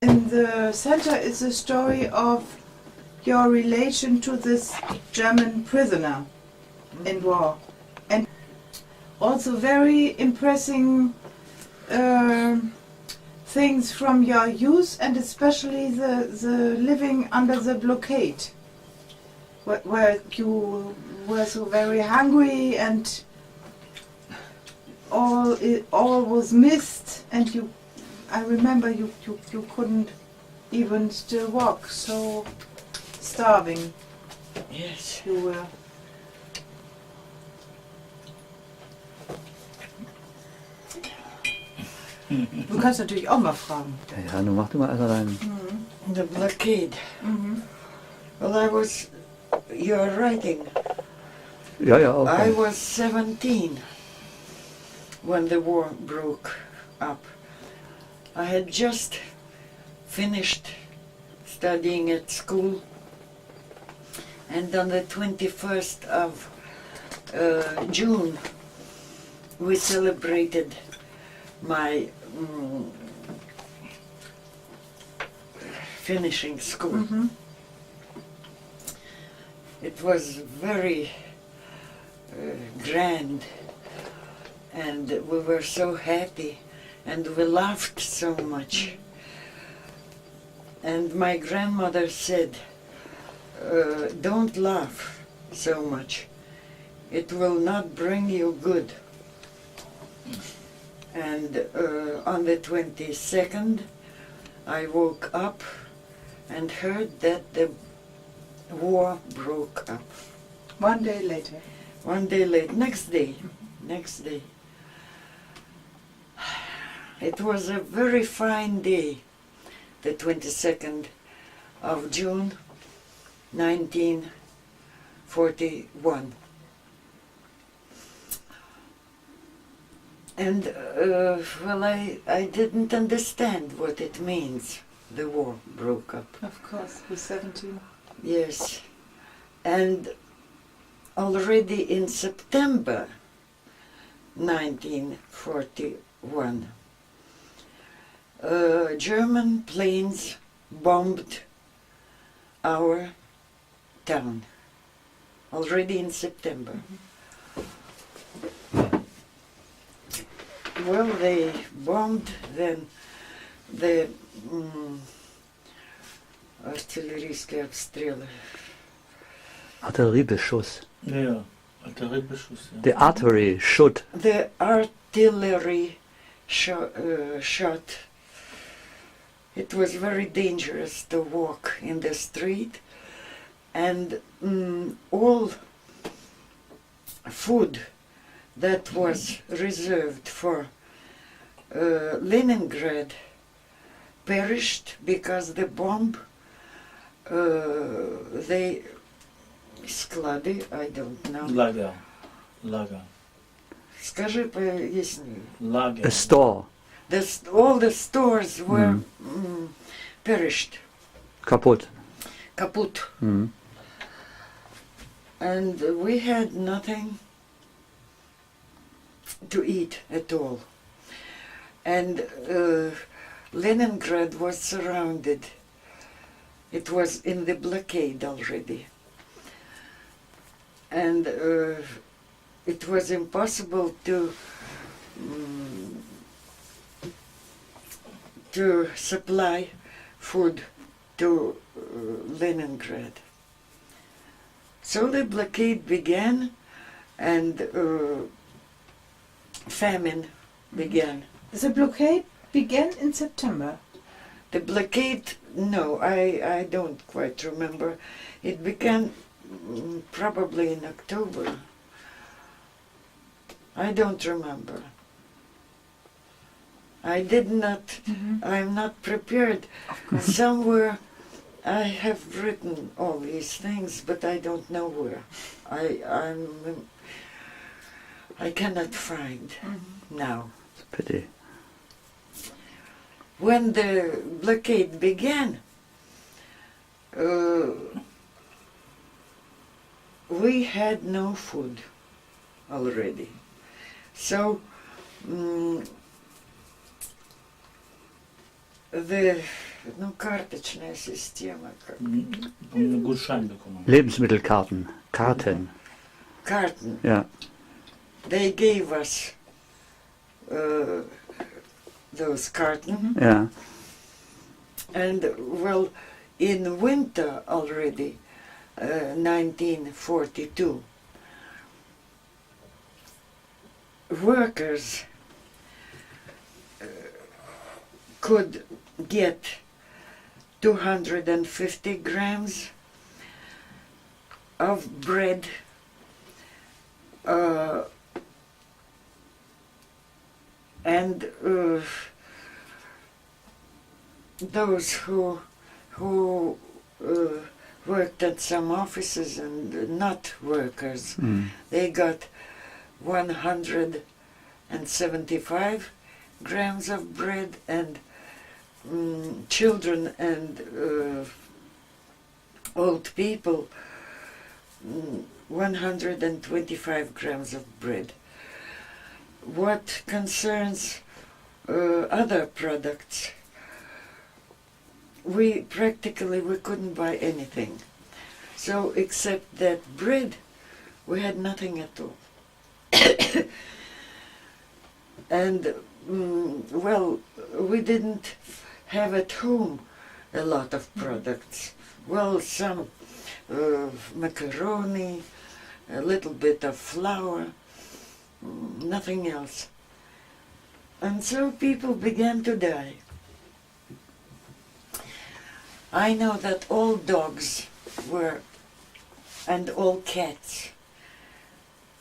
In the center is the story of your relation to this German prisoner in war, and also very impressing things from your youth, and especially the living under the blockade, where you were so very hungry and all was missed, and I remember you couldn't even still walk, so starving. Yes. You were. Du kannst natürlich auch mal fragen. Ja, nun mach du mal allein. The blockade. Well, you're writing. Ja, ja, auch. I was 17 when the war broke up. I had just finished studying at school, and on the 21st of June we celebrated my finishing school. It was very grand, and we were so happy, and we laughed so much. And my grandmother said, don't laugh so much. It will not bring you good. And on the 22nd, I woke up and heard that the war broke up. One day later. One day late, next day. It was a very fine day, the 22nd of June, 1941. And, well, I didn't understand what it means, the war broke up. Of course, with 17. Yes. And already in September 1941, German planes bombed our town, already in September. Well, they bombed, then the артиллерийские обстрелы. Artilleriebeschuss. Ja, Artilleriebeschuss. Ja. The artery should. The artillery shot. It was very dangerous to walk in the street, and all food that was reserved for Leningrad perished because the bomb, they склады, I don't know. Lager. Скажи, поясни. Lager. A store. All the stores were perished. Kaputt. Kaput. And we had nothing to eat at all. And Leningrad was surrounded. It was in the blockade already. And it was impossible to supply food to Leningrad. So the blockade began, and famine began. The blockade began in September. The blockade, no, I don't quite remember. It began probably in October. I don't remember. I did not, I'm not prepared. Somewhere I have written all these things, but I don't know where. I cannot find now. It's a pity. When the blockade began, we had no food already. So the ну, карточная система. Помню, Гудschein bekommen. Lebensmittelkarten. Karten. Karten. Ja. They gave us those carton. Ja. And, well, in winter already, 1942, workers could get 250 grams of bread, and those who worked at some offices and not workers, they got 175 grams of bread, and children and old people 125 grams of bread. What concerns other products, we couldn't buy anything. So except that bread, we had nothing at all. And well, we didn't have at home a lot of products. Well, some macaroni, a little bit of flour, nothing else. And so people began to die. I know that all dogs were, and all cats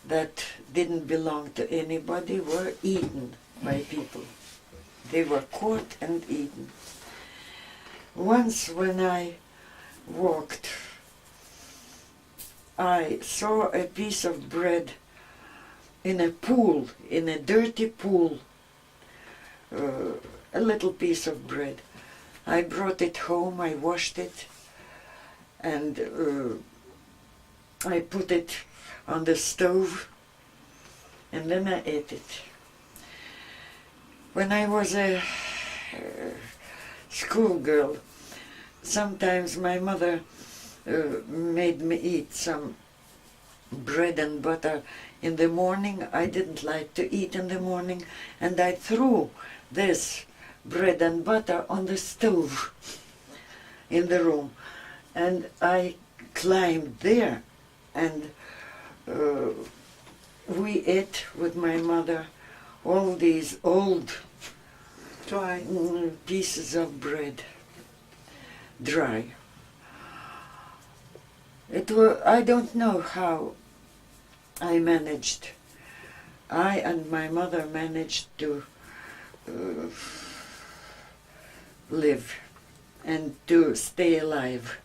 that didn't belong to anybody were eaten by people. They were caught and eaten. Once when I walked, I saw a piece of bread in a pool, in a dirty pool, a little piece of bread. I brought it home, I washed it, and I put it on the stove, and then I ate it. When I was a schoolgirl, sometimes my mother made me eat some bread and butter in the morning. I didn't like to eat in the morning, and I threw this bread and butter on the stove in the room, and I climbed there, and we ate with my mother all these old Dry. pieces of bread, dry. I don't know how I managed. I and my mother managed to live and to stay alive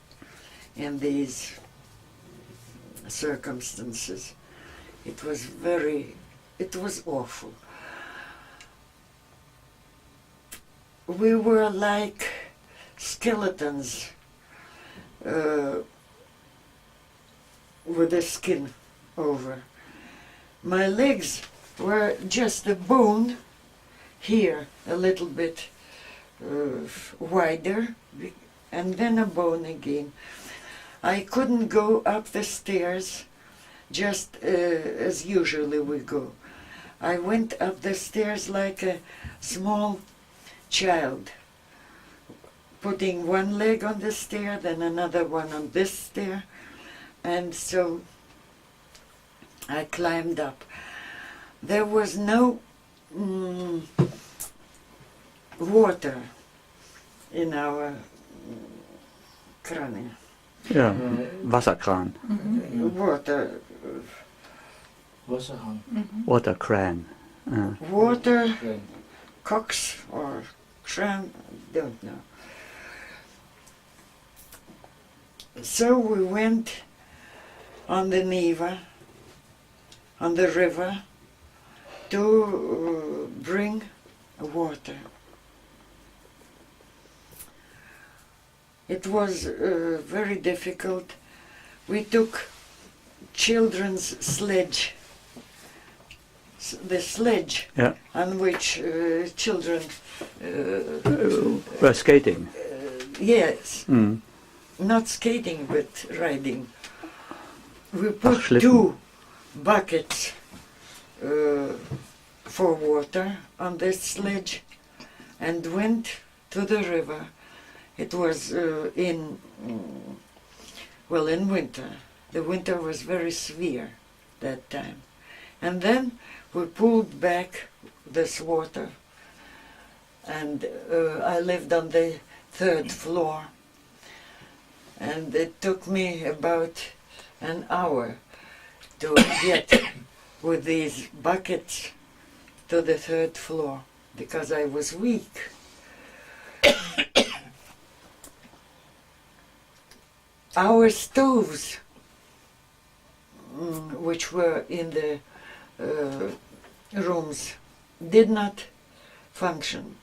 in these circumstances. It was awful. We were like skeletons with the skin over. My legs were just a bone here, a little bit wider, and then a bone again. I couldn't go up the stairs just as usually we go. I went up the stairs like a small child, putting one leg on the stair, then another one on this stair, and so I climbed up. There was no water in our krane. Ja, Wasserkran. Water. Wasserhahn. Water cran. Water, Okay. cocks or kran, don't know. So we went on the Neva, on the river, to bring water. It was very difficult. We took children's sledge, the sledge Ja. on which children We're skating. Yes, Mm. not skating but riding. We put Schlitten. 2 buckets for water on this sledge and went to the river. It was in winter. The winter was very severe that time. And then we pulled back this water, and I lived on the 3rd floor, and it took me about an hour to get with these buckets to the 3rd floor because I was weak. Our stoves, which were in the rooms, did not function,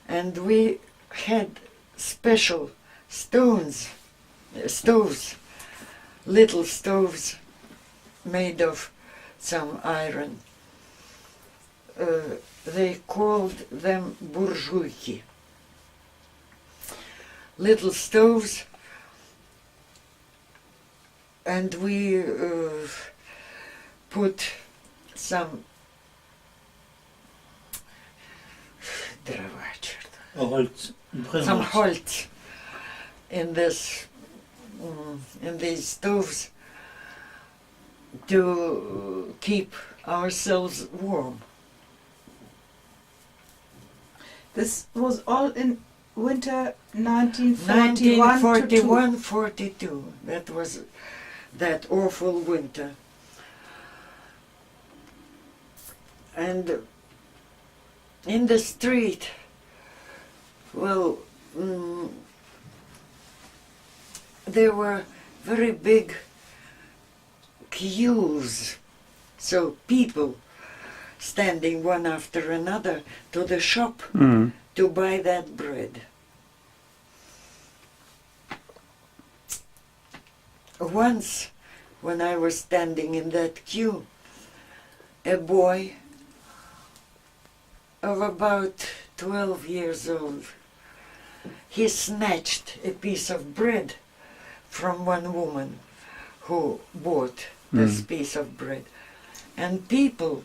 and we had special stoves, little stoves made of some iron. They called them burjuiki. Little stoves, and we put some some holz in this in these stoves to keep ourselves warm. This was all in winter 1941 1941-42. That was that awful winter. And in the street, well, there were very big queues, so people standing one after another to the shop to buy that bread. Once, when I was standing in that queue, a boy of about 12 years old, he snatched a piece of bread from one woman who bought this piece of bread, and people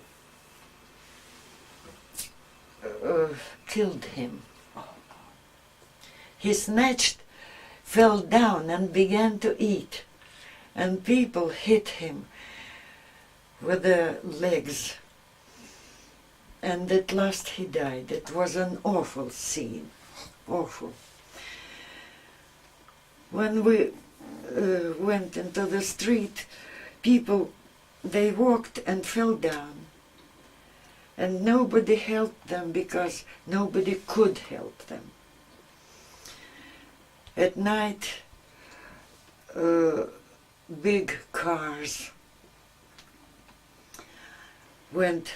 killed him. He snatched, fell down and began to eat, and people hit him with their legs, and at last he died. It was an awful scene, awful. When we went into the street, people, they walked and fell down, and nobody helped them because nobody could help them. At night, big cars went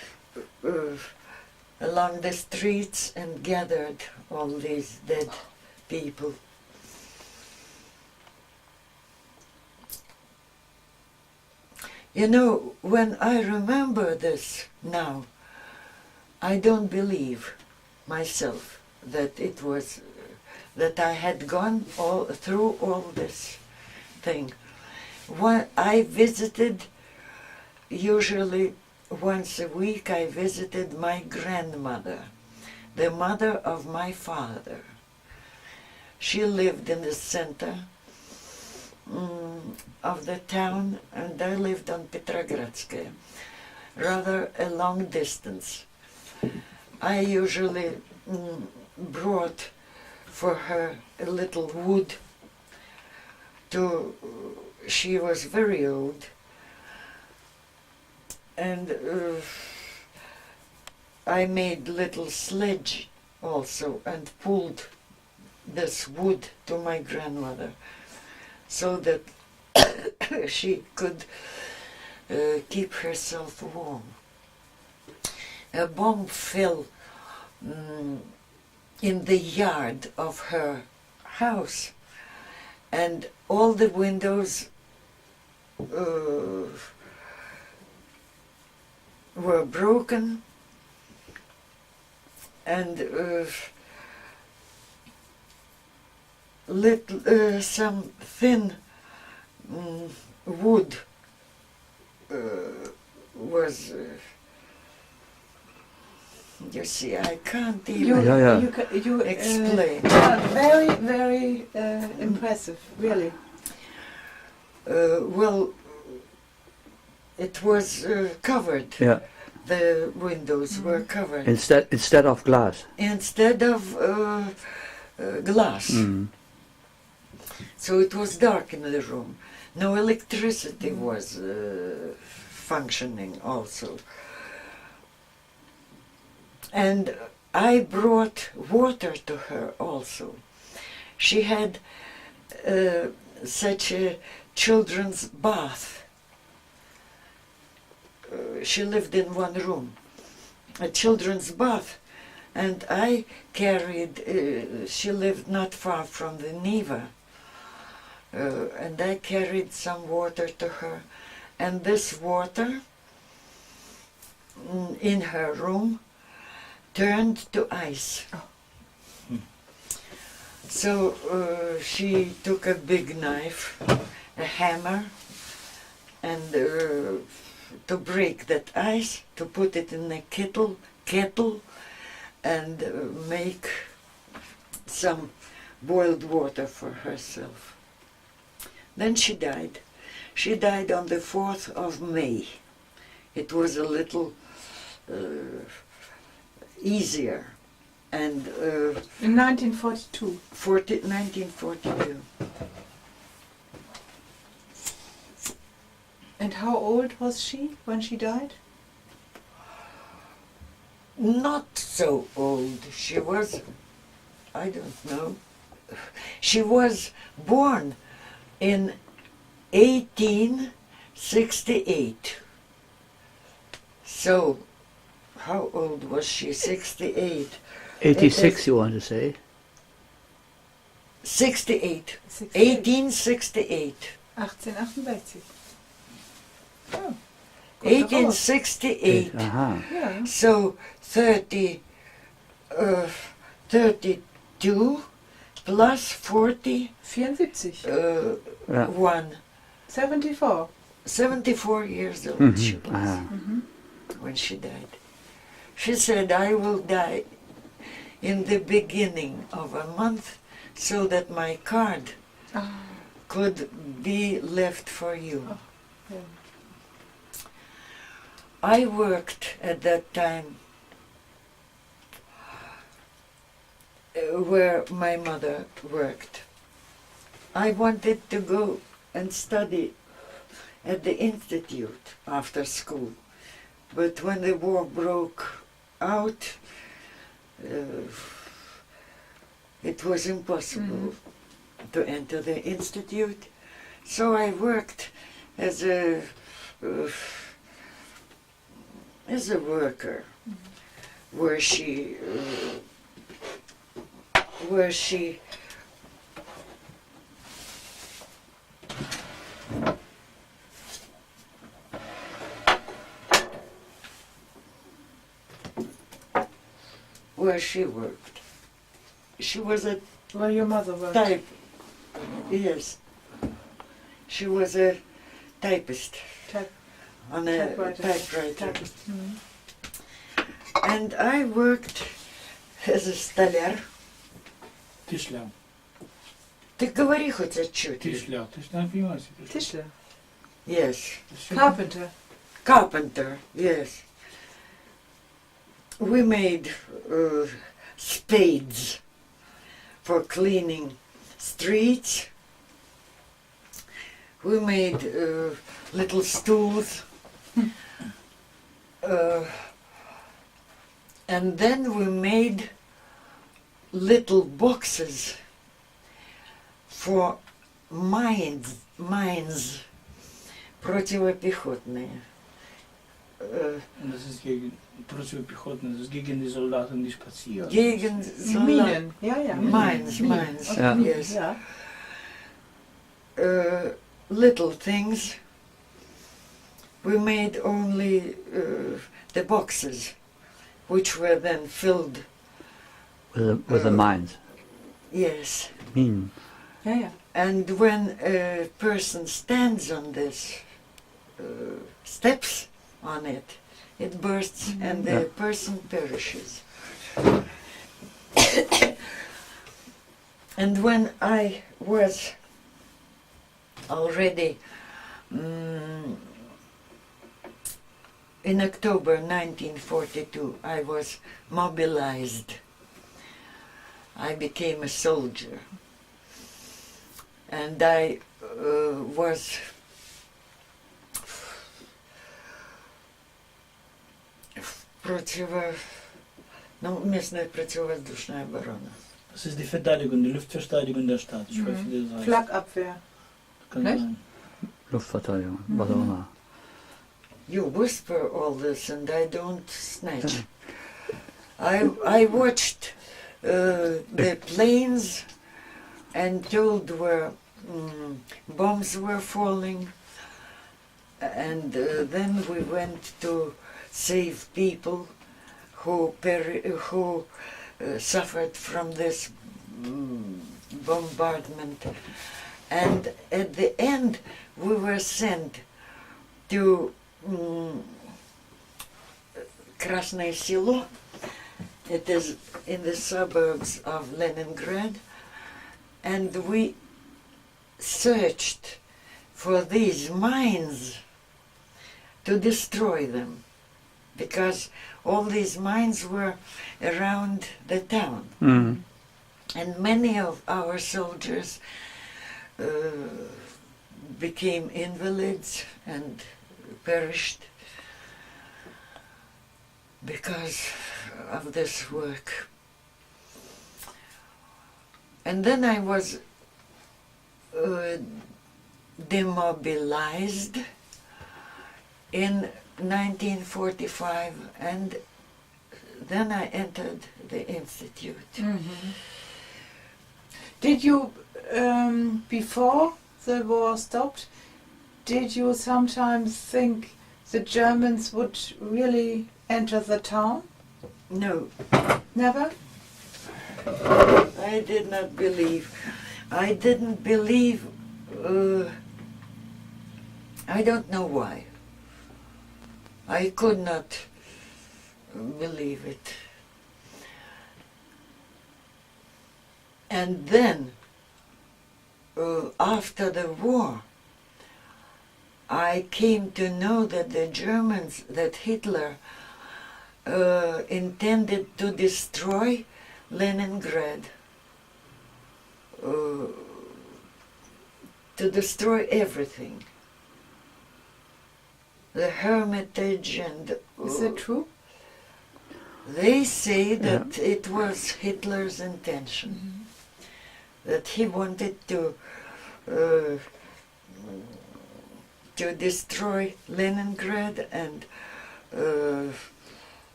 along the streets and gathered all these dead people. You know, when I remember this now, I don't believe myself that it was, that I had gone through all this thing. I visited, usually once a week, I visited my grandmother, the mother of my father. She lived in the center of the town, and I lived on Petrogradskaya, rather a long distance. I usually brought for her a little wood. She was very old, and I made little sledge also and pulled this wood to my grandmother so that she could keep herself warm. A bomb fell in the yard of her house, and all the windows were broken, and some thin wood was. You see, I can't even explain. Very, very impressive, really. Well, it was covered. Yeah. The windows were covered. Instead of glass. Instead of glass. Mm. So it was dark in the room. No electricity was functioning also. And I brought water to her also. She had such a children's bath. She lived in one room, a children's bath, and I carried, she lived not far from the Neva, and I carried some water to her, and this water in her room turned to ice. Oh. So she took a big knife, a hammer, and to break that ice, to put it in a kettle, and make some boiled water for herself. Then she died. She died on the 4th of May. It was a little easier. And in 1942. 1942. And how old was she when she died? Not so old. She was, I don't know. She was born in 1868. So, how old was she? 68. 86, you want to say? 68. 1868. 1868. Oh. 1868. Yeah. So 32 plus 40. 74. Yeah. 74. 74 years old Mhm. she was when she died. She said, I will die in the beginning of a month so that my card could be left for you. Oh, yeah. I worked at that time where my mother worked. I wanted to go and study at the institute after school, but when the war broke out, it was impossible to enter the institute. So I worked as a worker, where she worked. She was a Where your mother worked. type. Yes. She was a typist on a typewriter. And I worked as a столяр. Тишляр. Ты говори хоть отчетливо. Тишляр. Тишляр, понимаете? Tischler. Yes. Carpenter. Carpenter, yes. We made spades for cleaning streets. We made little stools. And then we made little boxes for mines противопехотные. Das ist gegen Противопехотные, das ist gegen die Soldaten, die spazieren. Gegen Minen. Ja, ja. Mines, Ja. yes. Ja. Little things. We made only the boxes, which were then filled. With the mines. Yes. Minen. Yeah, yeah. And when a person stands on this, steps on it, it bursts and the person perishes. And when I was already in October 1942, I was mobilized. I became a soldier. And I was противовоздушная оборона. Das ist die Verteidigung, die Luftverteidigung der Stadt. Ich weiß, wie das heißt. Flakabwehr. Kann Nicht? sein. Luftverteidigung, was auch immer. You whisper all this and I don't snatch. I watched the planes and told where bombs were falling, and then we went to save people who suffered from this bombardment. And at the end we were sent to Krasное Село. It is in the suburbs of Leningrad, and we searched for these mines to destroy them, because all these mines were around the town. And many of our soldiers became invalids and perished because of this work. And then I was demobilized in 1945, and then I entered the institute. Did you, before the war stopped, did you sometimes think the Germans would really enter the town? No, Never? I did not believe. I didn't believe, I don't know why. I could not believe it. And then, after the war, I came to know that the Germans, that Hitler intended to destroy Leningrad, to destroy everything. The Hermitage and... Is that true? They say that it was Hitler's intention, that he wanted to destroy Leningrad and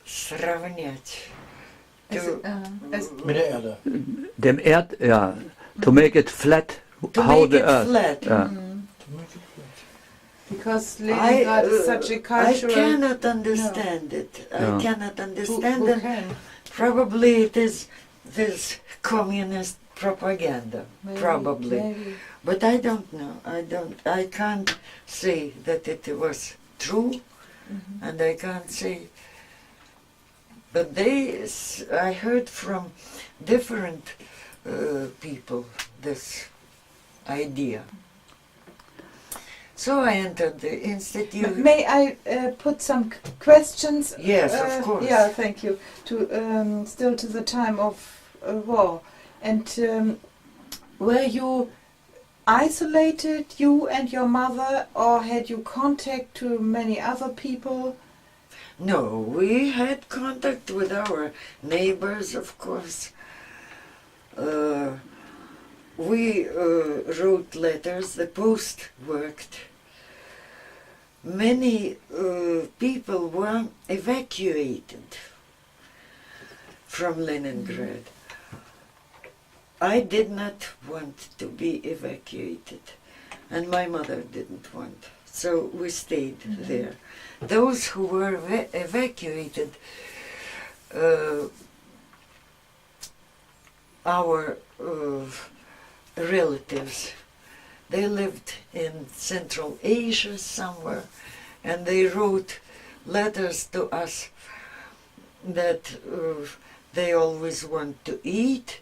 сравнять. Mit der Erde. Dem to make it flat, To how make the it earth. flat. Yeah. Because Leningrad is such a cultural... I cannot understand it. No. I cannot understand Who it. can? Probably it is this communist propaganda. Maybe, Probably. maybe. But I don't know. I can't say that it was true, and I can't say. But I heard from different people this idea. So I entered the institute. May I put some questions? Yes, of course. Yeah, thank you. To still to the time of war, and were you isolated, you and your mother, or had you contact to many other people? No, we had contact with our neighbors, of course. We wrote letters, the post worked. Many people were evacuated from Leningrad. I did not want to be evacuated, and my mother didn't want, so we stayed there. Those who were evacuated, our relatives. They lived in Central Asia somewhere, and they wrote letters to us that they always want to eat,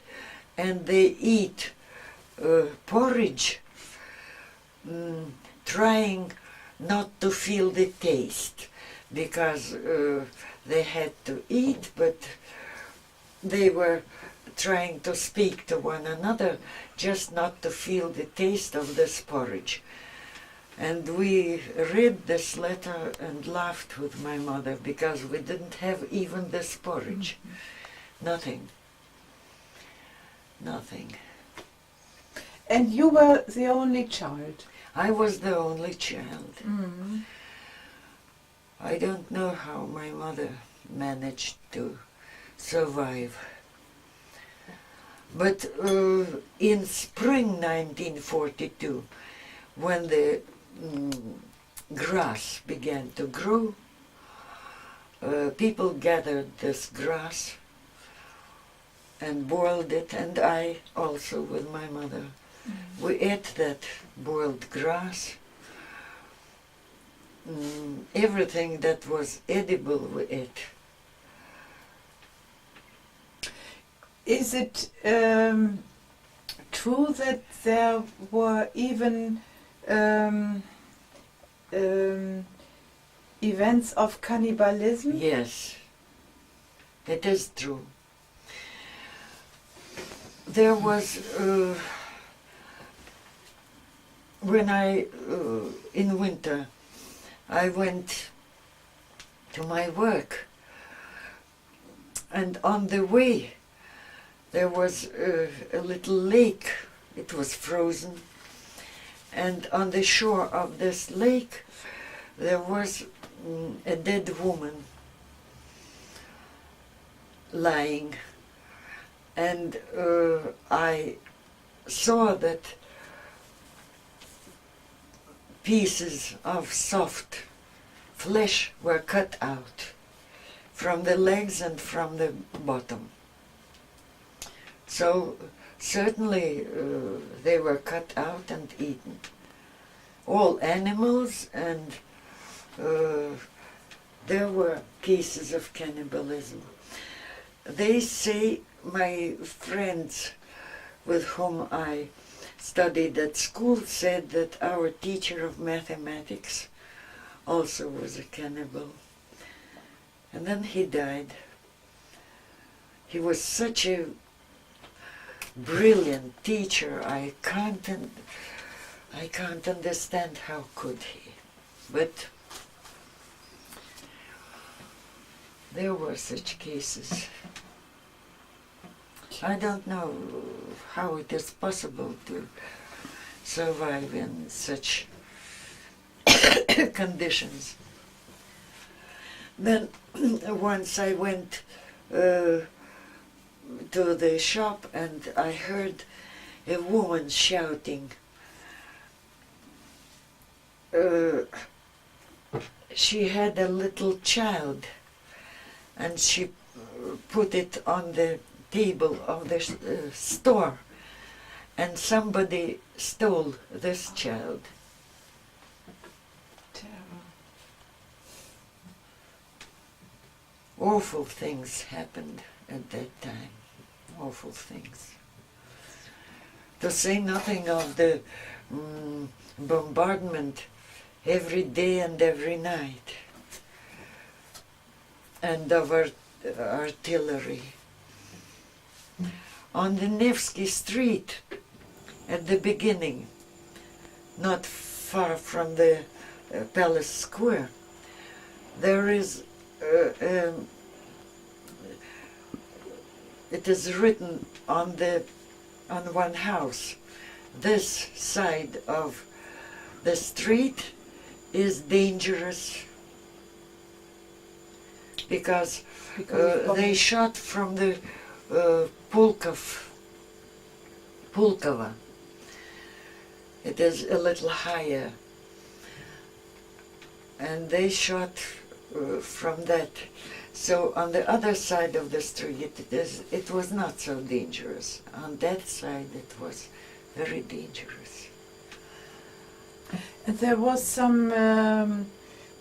and they eat porridge, trying not to feel the taste, because they had to eat, but they were trying to speak to one another, just not to feel the taste of this porridge. And we read this letter and laughed with my mother, because we didn't have even this porridge. Nothing. Nothing. And you were the only child? I was the only child. Mm. I don't know how my mother managed to survive. But in spring 1942, when the grass began to grow, people gathered this grass and boiled it, and I also with my mother. We ate that boiled grass. Everything that was edible we ate. Is it true that there were even events of cannibalism? Yes, it is true. There was, when in winter, I went to my work, and on the way there was a little lake. It was frozen, and on the shore of this lake there was a dead woman lying, and I saw that pieces of soft flesh were cut out from the legs and from the bottom. So certainly they were cut out and eaten. All animals, and there were cases of cannibalism. They say, my friends with whom I studied at school said that our teacher of mathematics also was a cannibal. And then he died. He was such a brilliant teacher. I can't understand how could he. But there were such cases. I don't know how it is possible to survive in such conditions. Then once I went to the shop and I heard a woman shouting. She had a little child, and she put it on the table of the store, and somebody stole this child. Terrible. Awful things happened at that time. Awful things. To say nothing of the bombardment every day and every night, and of artillery. On the Nevsky Street, at the beginning, not far from the Palace Square, there is it is written on one house, this side of the street is dangerous because they shot from the Pulkova. It is a little higher, and they shot from that. So on the other side of the street, it was not so dangerous. On that side, it was very dangerous. And there was some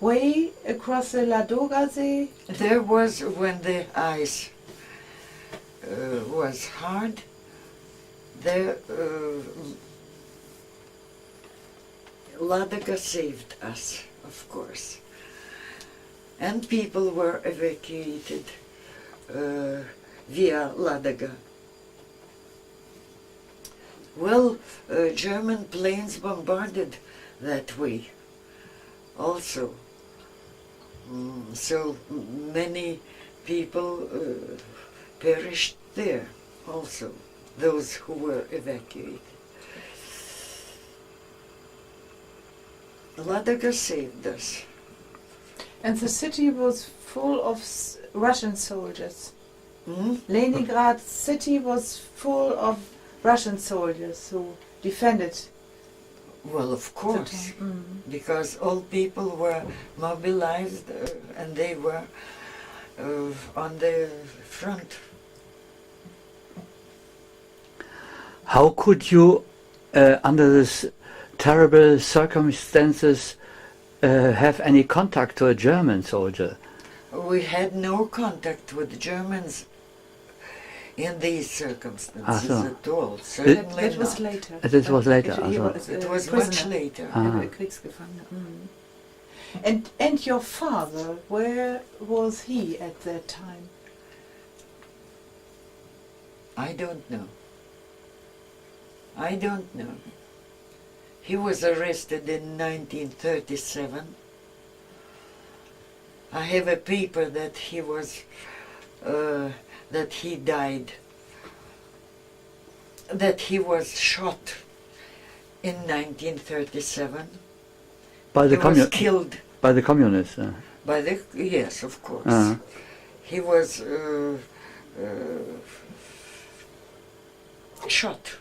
way across the Ladoga Sea. There was, when the ice was hard, there Ladoga saved us, of course. And people were evacuated via Ladoga. Well, German planes bombarded that way also. So many people perished there also, those who were evacuated. Ladoga saved us. And the city was full of Russian soldiers. Hmm? Leningrad city was full of Russian soldiers who defended Well, of the course, town. because all people were mobilized and they were on the front. How could you, under this terrible circumstances, have any contact to a German soldier? We had no contact with Germans in these circumstances so. at all. Certainly That was not. later. This was later, He also. was, It was prisoner. much later. Ah. Kriegsgefangener. And your father, where was he at that time? I don't know. I don't know. He was arrested in 1937. I have a paper that he was, that he died, that he was shot in 1937. By the He was killed by the communists. by the, yes, of course. Uh-huh. He was shot.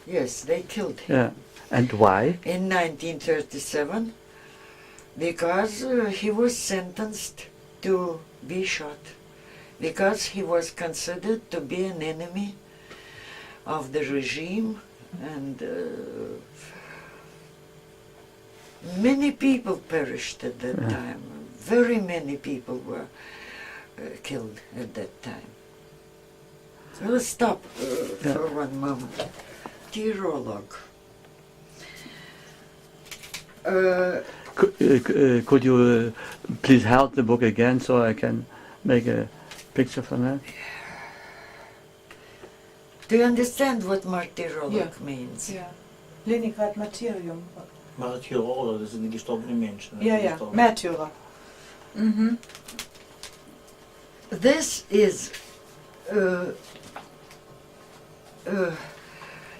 Yes, they killed him. Yeah. And why? In 1937, because he was sentenced to be shot, because he was considered to be an enemy of the regime, and many people perished at that time. Very many people were killed at that time. So let's stop for one moment. Tirolog. Could you please hold the book again so I can make a picture from that? Do you understand what martyrolog Yeah. means? Ja. Leningrad Martyrium. Martyrer, das sind die gestorbenen Menschen. Ja, ja, Märtyrer. Mhm. This is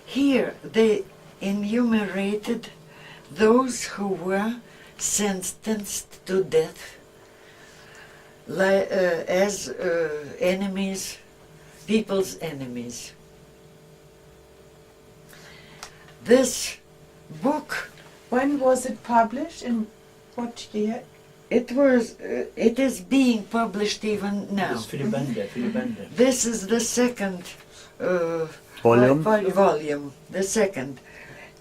here they enumerated those who were sentenced to death as enemies, people's enemies. This book, When was it published? In what year? it is being published even now. Das ist für die Bände, für die Bände. This is the second Volume? volume, the second,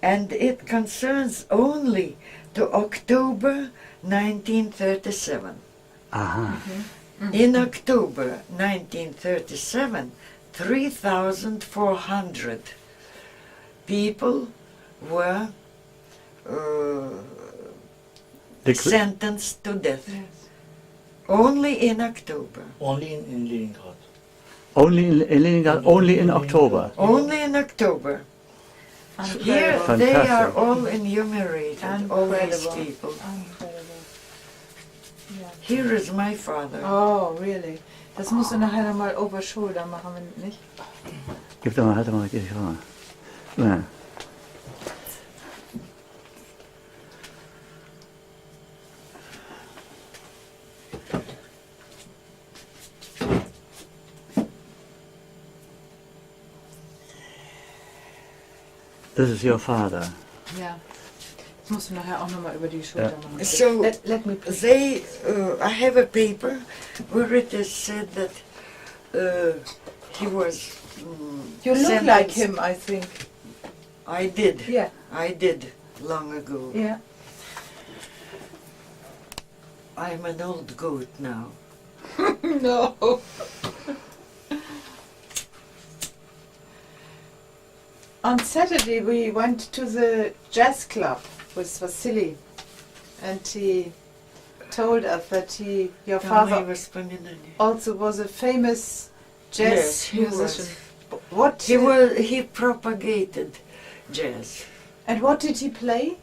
and it concerns only to October 1937. Aha. In October 1937, 3,400 people were sentenced to death. Yes. Only in October. Only in Leningrad. Only in Leningrad, only in October. Only in October. Here Incredible. they are Fantastic. all enumerated, all these Incredible. people. Incredible. Ja. Here is my father. Oh, really? Das musst du nachher nochmal over shoulder machen, wenn nicht? Gib doch mal, halt doch mal, gib mal. Ja. This is your father. Ja. Das musst du nachher auch nochmal über die Schulter machen. So Let me put they, I have a paper where it is said that he was You look sentenced. like him, I think. I did. Yeah. I did long ago. Yeah. I'm an old goat now. No. On Saturday we went to the jazz club with Vasily, and he told us that your father also was a famous jazz Yes, he musician. was. What He propagated jazz. and what did he play?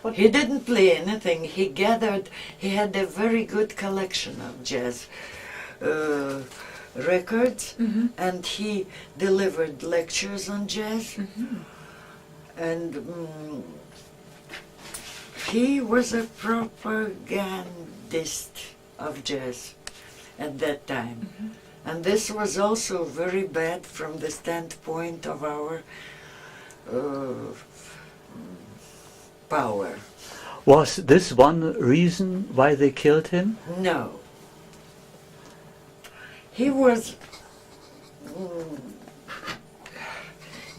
What He didn't play anything. He had a very good collection of jazz records, Mhm. and he delivered lectures on jazz. And he was a propagandist of jazz at that time. And this was also very bad from the standpoint of our power. Was this one reason why they killed him? No. He was...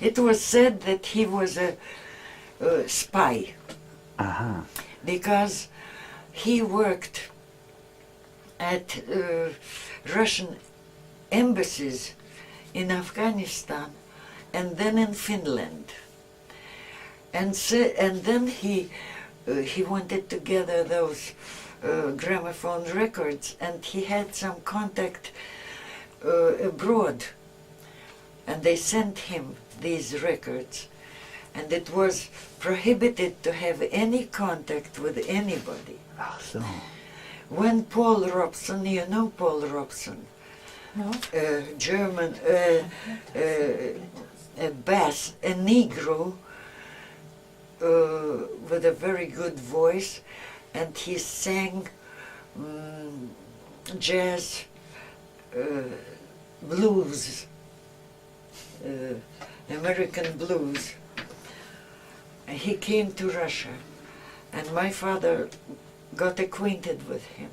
it was said that he was a spy, Aha. because he worked at Russian embassies in Afghanistan and then in Finland. And then he wanted to gather those gramophone records, and he had some contact abroad, and they sent him these records, and it was prohibited to have any contact with anybody. Ach so. When Paul Robson, you know Paul Robson, No. German, a bass, a Negro with a very good voice, and he sang jazz, blues, American blues. And he came to Russia, and my father got acquainted with him.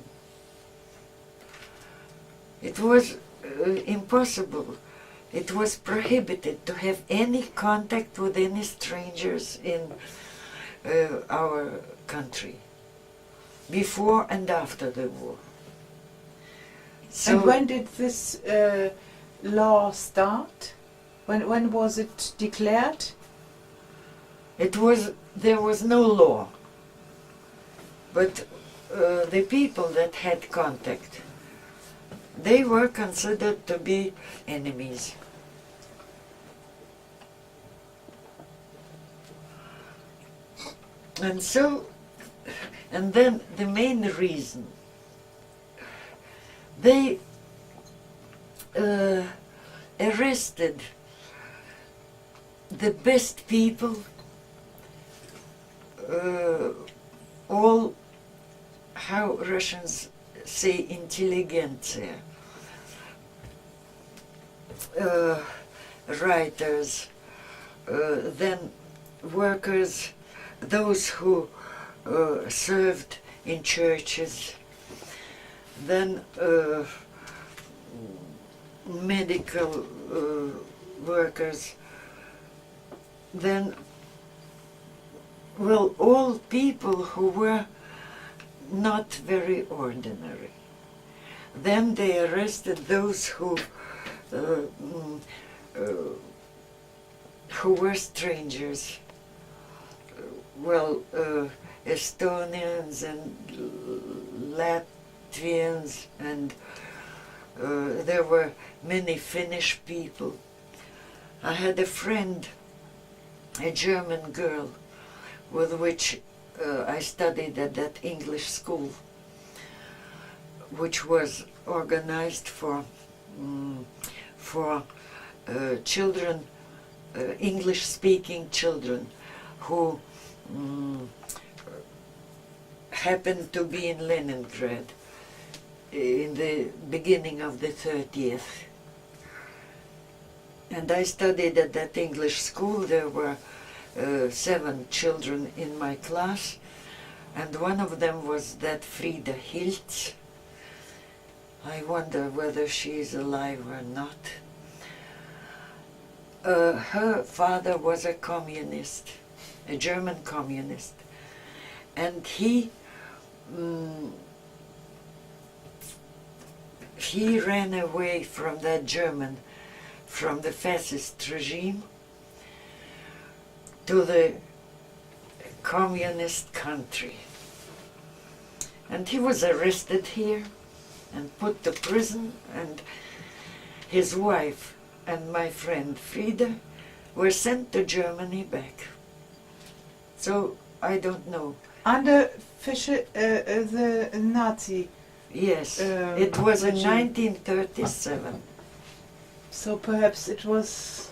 It was impossible. It was prohibited to have any contact with any strangers in our country, before and after the war. So And when did this law start? When was it declared? there was no law, but the people that had contact, they were considered to be enemies. And so, and then the main reason, they arrested the best people, all, how Russians say, intelligentsia, writers, then workers, those who served in churches, then medical workers, then, well, all people who were not very ordinary. Then they arrested those who were strangers. Well, Estonians and Latvians, and there were many Finnish people. I had a friend, a German girl, with which I studied at that English school, which was organized for children, English-speaking children, who happened to be in Leningrad in the beginning of the 30th. And I studied at that English school. There were 7 children in my class, and one of them was that Frida Hiltz. I wonder whether she is alive or not. her father was a communist, a German communist, and he ran away from from the fascist regime to the communist country. And he was arrested here and put to prison, and his wife and my friend Frida were sent to Germany back. So I don't know. Under the Nazi. Yes, it was in regime. 1937. So perhaps it was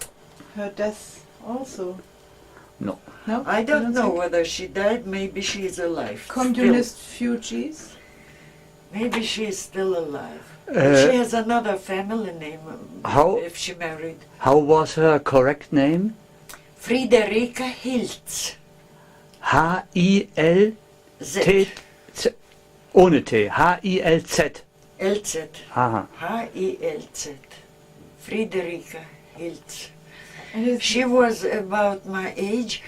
her death also. No. No? I You don't know think? whether she died. Maybe she's alive. Communist fugees. Still. Maybe she's still alive. Uh, She has another family name how- if she married. How was her correct name? Friederike Hiltz. H-I-L-T... Z. Ohne T. H-I-L-Z. LZ. Aha. H-I-L-Z. Friederike Hiltz. And it's She was about my age.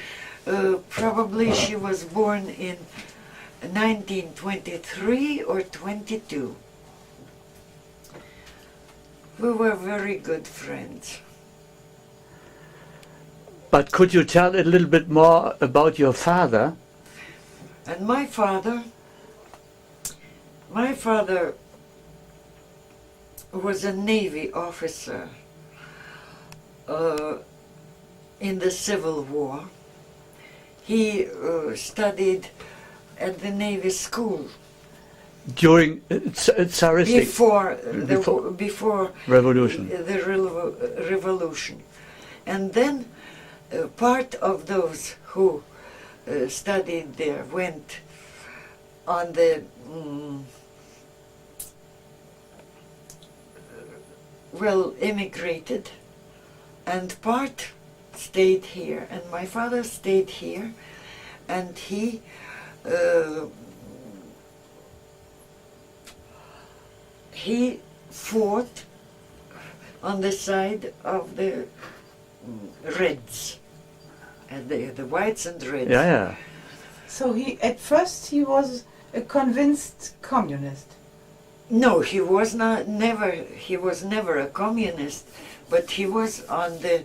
Probably she was born in 1923 or 22. We were very good friends. But could you tell a little bit more about your father? And my father was a Navy officer in the Civil War. He studied at the Navy school During Tsaristic before revolution. the revolution. And then part of those who studied there went on the immigrated, and part stayed here. And my father stayed here, and he fought on the side of the Reds, and the whites and Reds. Yeah, yeah. so at first he was a convinced communist. No, he was not. He was never a communist, but he was on the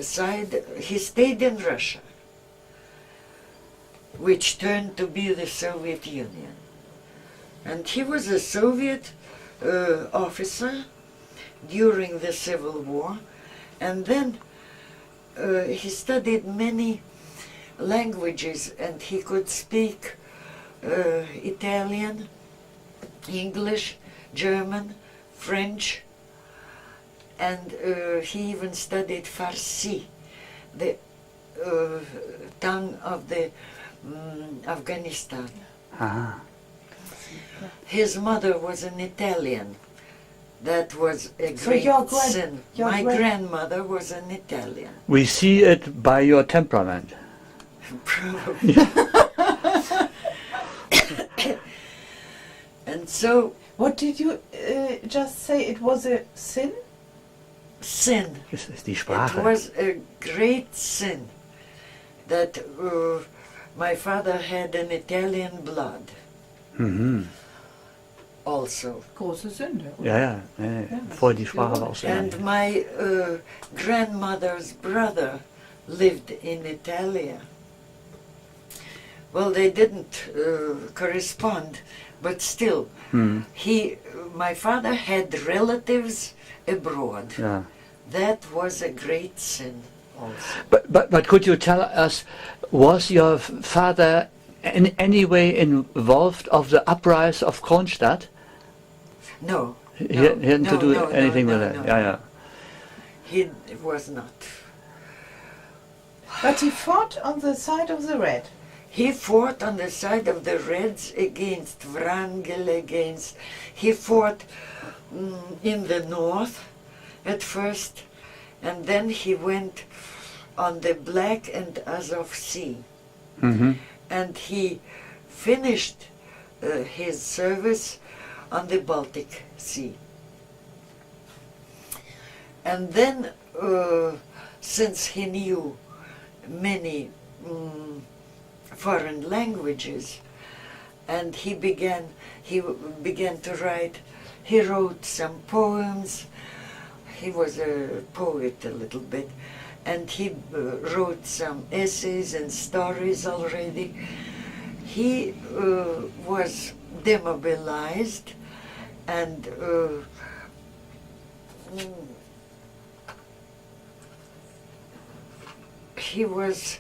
side. He stayed in Russia, which turned to be the Soviet Union, and he was a Soviet officer during the Civil War, and then he studied many languages, and he could speak Italian, English, German, French, and he even studied Farsi, the tongue of the Afghanistan. Aha. His mother was an Italian. That was a So great your sin. your My grand- grandmother was an Italian. We see it by your temperament. Probably. And so, What did you just say? It was a sin? sin. Das ist die It Sprache. was a great sin that my father had an Italian blood Mhm. also. Große Sünde. Ja, ja. Nee, Ja, voll die Sprache war auch so. And my grandmother's brother lived in Italia. Well, they didn't correspond, but still, Mhm. my father had relatives abroad. Ja. That was a great sin also. But could you tell us, was your father in any way involved of the uprising of Kronstadt? No. He hadn't to do no, anything no, with that. no, Yeah, no. yeah. He was not. But he fought on the side of the Red. He fought on the side of the Reds against Wrangel, he fought in the north at first, and then he went on the Black and Azov Sea. Mhm. And he finished his service on the Baltic Sea. And then since he knew many foreign languages, and he began to write. He wrote some poems. He was a poet a little bit, and he wrote some essays and stories already. He was demobilized, and he was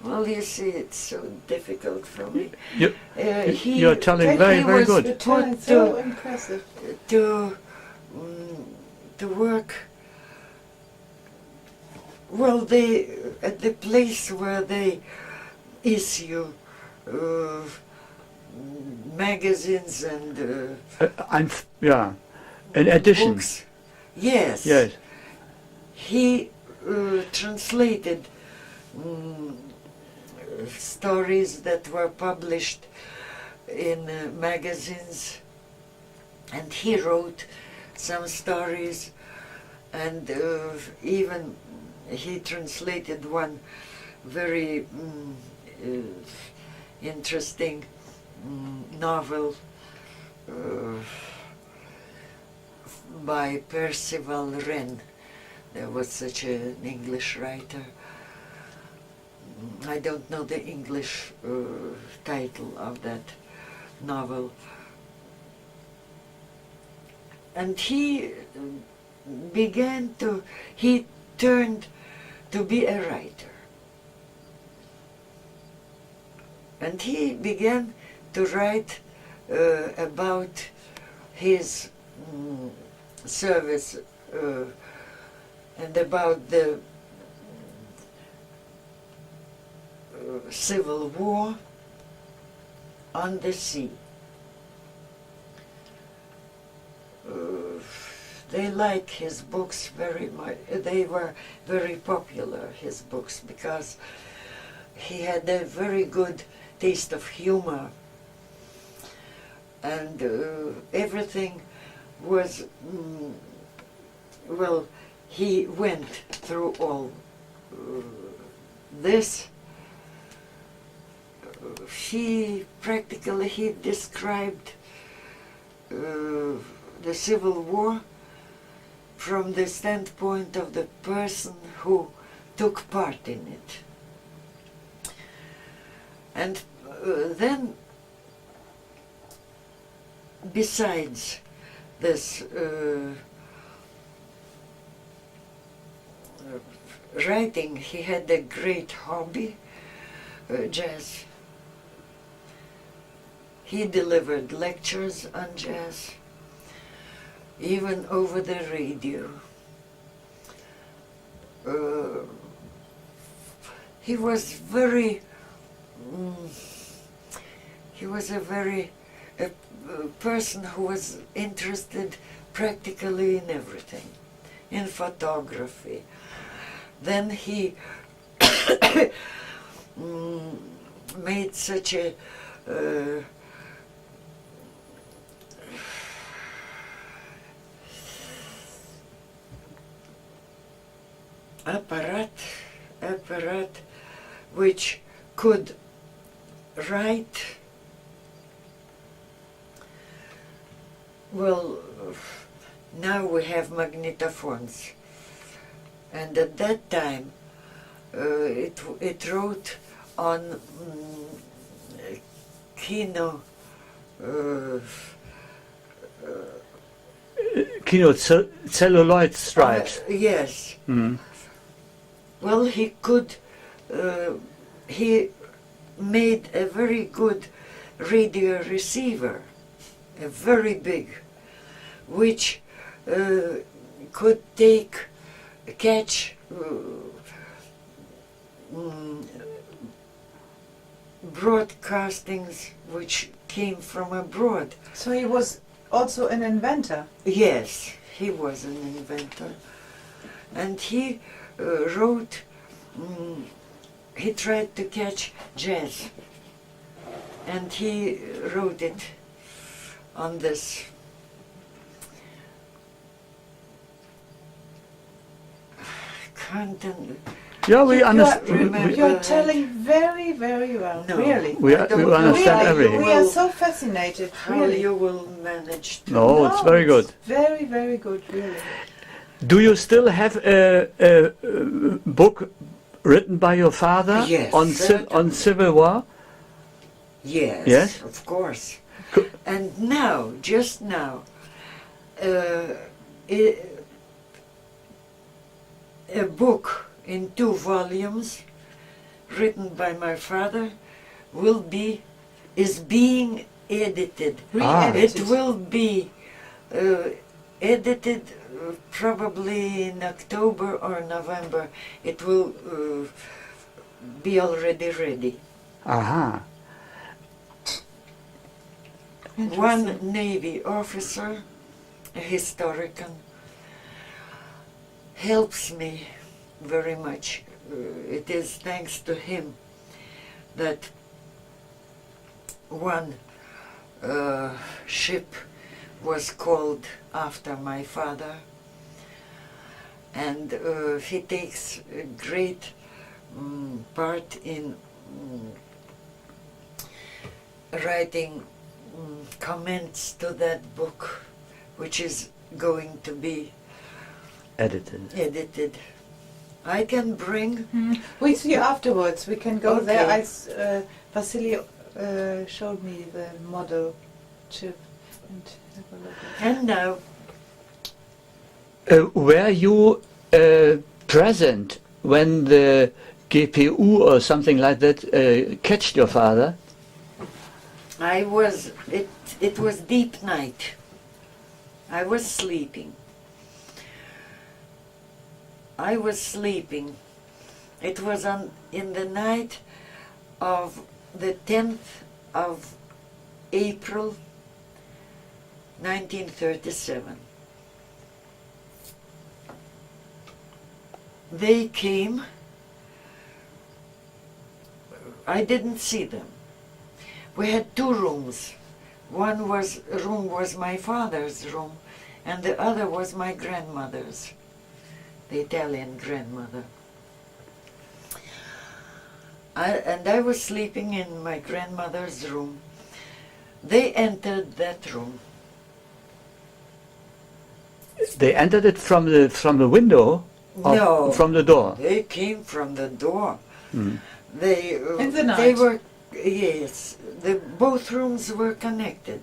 well, you see, it's so difficult for me. You're telling very, very good. You're telling so impressive. To work. Well, they at the place where they issue magazines and in addition. books. Yes. Yes. He translated stories that were published in magazines, and he wrote some stories, and even he translated one very interesting novel by Percival Wren. There was such an English writer. I don't know the English title of that novel. And he turned to be a writer. And he began to write about his service and about the Civil War on the sea. They liked his books very much. They were very popular, his books, because he had a very good taste of humor, and everything was, well, he went through all this. He described the Civil War from the standpoint of the person who took part in it. And then, besides this writing, he had a great hobby, jazz. He delivered lectures on jazz, even over the radio. He was a person who was interested practically in everything, in photography. Then he made such a apparat which could write. Well, now we have magnetophones, and at that time it wrote on celluloid stripes. Yes. Mm. Well, he could. He made a very good radio receiver, a very big, which could catch broadcastings which came from abroad. So he was also an inventor. Yes, he was an inventor, and he wrote. He tried to catch jazz, and he wrote it on this can't. Yeah, we You're, understand. you're telling very, very well, No. really. We I don't understand know everything. We are so fascinated, how really. you will manage to. No, it's very good. Very, very good, really. Do you still have a book written by your father Yes, on certainly. Civil War? Yes, Yes? of course. Co- And now, just now, a book in 2 volumes written by my father is being edited. Re-edited. It will be edited probably in October or November. It will be already ready. Aha. One Navy officer, a historian, helps me very much. It is thanks to him that one ship was called after my father, and he takes a great part in writing comments to that book, which is going to be edited. I can bring. We see afterwards. We can go Okay. there. Vasily showed me the model ship. And have a look at it. And now, Were you present when the GPU or something like that catched your father? I was. It was deep night. I was sleeping. It was in the night of the 10th of April 1937. They came. I didn't see them. We had 2 rooms. One room was my father's room, and the other was my grandmother's, the Italian grandmother. I was sleeping in my grandmother's room. They entered that room. They entered it from the window? Or No. from the door? They came from the door. Mm. They In the night? They were, yes. Both rooms were connected.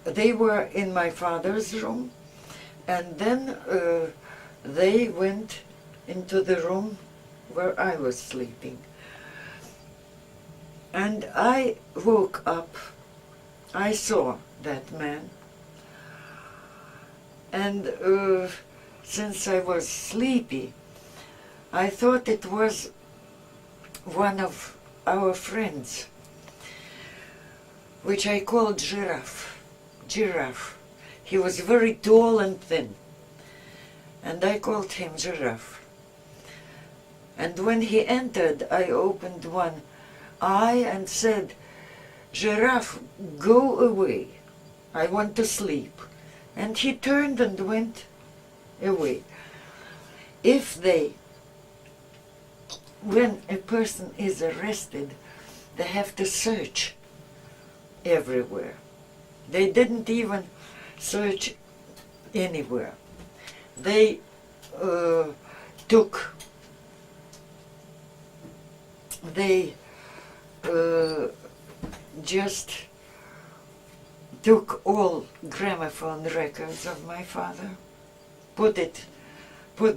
They were in my father's room, and then they went into the room where I was sleeping. And I woke up. I saw that man. And since I was sleepy, I thought it was one of our friends, which I called Giraffe. Giraffe. He was very tall and thin, and I called him Giraffe. And when he entered, I opened one eye and said, "Giraffe, go away. I want to sleep." And he turned and went away. When a person is arrested, they have to search everywhere. They didn't even search anywhere. They just took all gramophone records of my father, put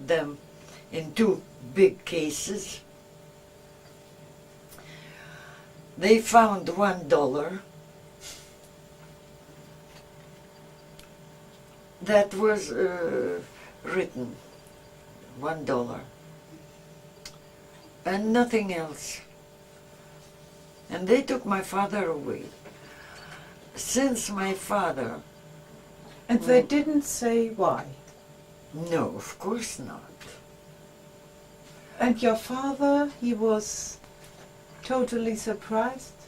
them in 2 big cases. They found $1 that was written, $1, and nothing else. And they took my father away. Since my father... And they didn't say why. No, of course not. And your father, he was totally surprised?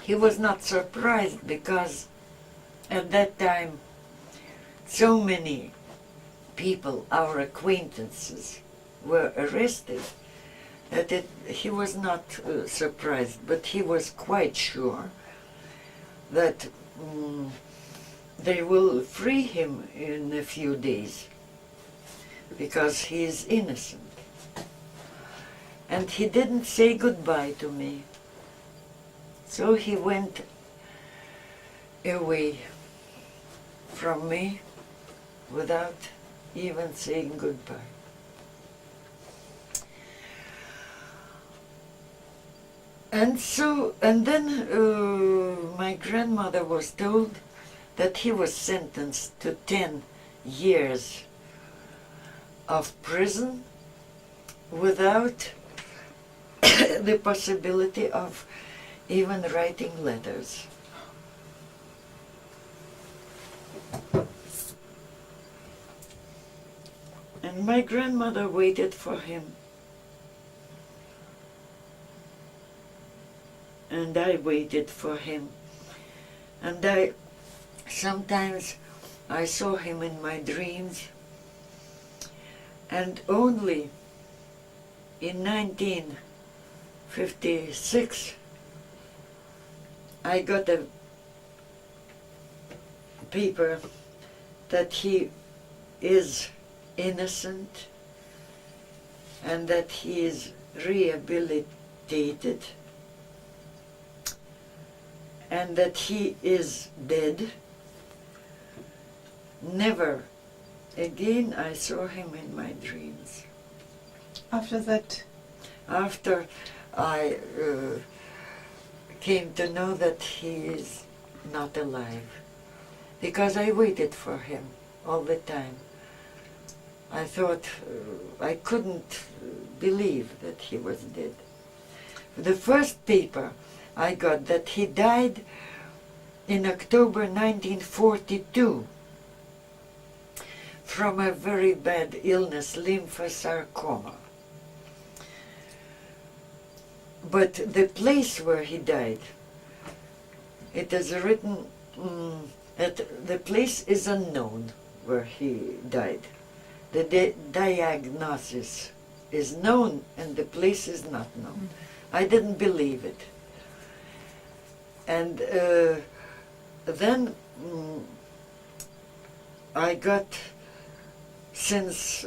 He was not surprised because at that time so many people, our acquaintances, were arrested, that he was not surprised, but he was quite sure that they will free him in a few days because he is innocent. And he didn't say goodbye to me. So he went away from me without even saying goodbye. And then my grandmother was told that he was sentenced to 10 years of prison without the possibility of even writing letters. And my grandmother waited for him. And I waited for him. And sometimes I saw him in my dreams. And only in 1956 I got a paper that he is innocent and that he is rehabilitated and that he is dead. Never again I saw him in my dreams. After that? After I came to know that he is not alive, because I waited for him all the time. I thought, I couldn't believe that he was dead. The first paper I got that he died in October 1942 from a very bad illness, lymphosarcoma. But the place where he died, it is written that the place is unknown where he died. The diagnosis is known and the place is not known. I didn't believe it. And then I got, since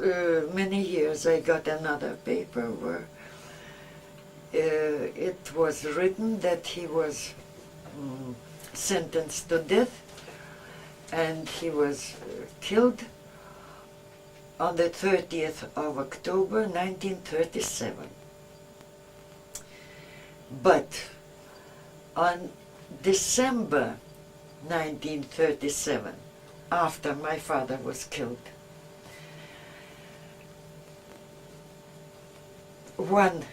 many years, I got another paper where it was written that he was sentenced to death and he was killed on the 30th of October 1937. But on December 1937, after my father was killed, one